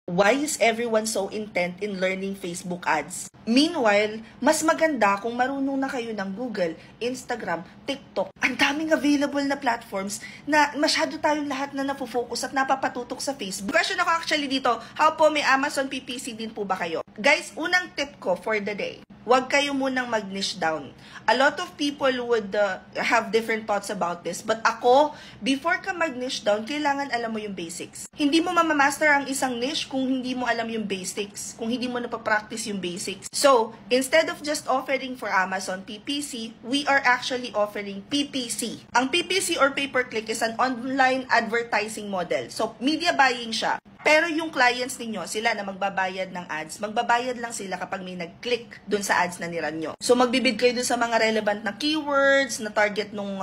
Why is everyone so intent in learning Facebook ads? Meanwhile, mas maganda kung marunong na kayo ng Google, Instagram, TikTok. Ang daming available na platforms na masyado tayong lahat na napofocus at napapatutok sa Facebook. Question ako actually dito, how po may Amazon PPC din po ba kayo? Guys, unang tip ko for the day, huwag kayo munang mag-niche down. A lot of people would have different thoughts about this. But ako, before ka mag-niche down, kailangan alam mo yung basics. Hindi mo mamamaster ang isang niche kung hindi mo alam yung basics. Kung hindi mo napapractice yung basics. So, instead of just offering for Amazon PPC, we are actually offering PPC. Ang PPC or pay-per-click is an online advertising model. So, media buying siya. Pero yung clients ninyo, sila na magbabayad ng ads, magbabayad lang sila kapag may nag-click dun sa ads na niran nyo. So, magbibid kayo dun sa mga relevant na keywords, na target nung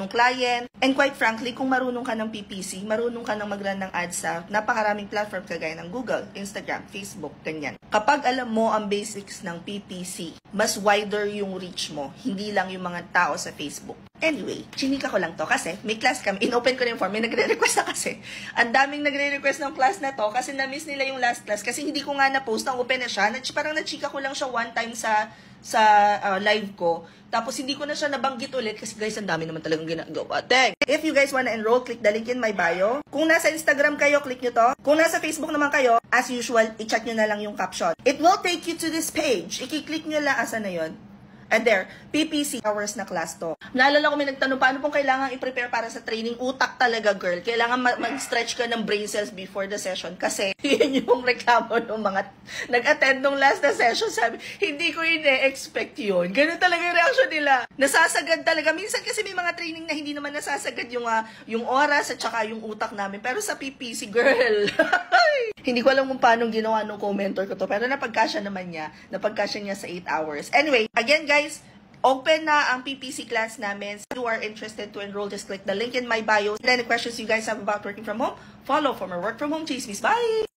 client. And quite frankly, kung marunong ka ng PPC, marunong ka ng mag-run ng ads sa napakaraming platform kagaya ng Google, Instagram, Facebook, ganyan. Kapag alam mo ang basics ng PPC, mas wider yung reach mo, hindi lang yung mga tao sa Facebook. Anyway, chinika ko lang to kasi may class kami. In-open ko na yung form. May nagre-request na kasi. Ang daming nagre-request ng class na to kasi na-miss nila yung last class. Kasi hindi ko nga na-post. Na-open na siya. Parang na-chika ko lang siya one time sa live ko. Tapos hindi ko na siya nabanggit ulit kasi guys, ang dami naman talagang ginagawa. Dang! If you guys wanna enroll, click the link in my bio. Kung nasa Instagram kayo, click nyo to. Kung nasa Facebook naman kayo, as usual, i-check nyo na lang yung caption. It will take you to this page. I-click nyo lang, asa na yun? And there, PPC hours na class to. Naalala ko may nagtanong, paano pong kailangan i-prepare para sa training? Utak talaga, girl. Kailangan mag-stretch ka ng brain cells before the session. Kasi yun yung reklamo ng mga nag-attend nung last na session. Sabi, hindi ko ine-expect yun. Ganun talaga yung reaction nila. Nasasagad talaga. Minsan kasi may mga training na hindi naman nasasagad yung oras at saka yung utak namin. Pero sa PPC, girl, hindi ko alam kung paano ginawa ng commenter ko to. Pero napagkasya naman niya. Napagkasya niya sa 8 hours. Anyway, again guys, open na ang PPC class namin. If you are interested to enroll, just click the link in my bio. Any questions you guys have about working from home, follow for more work from home chismis. Bye!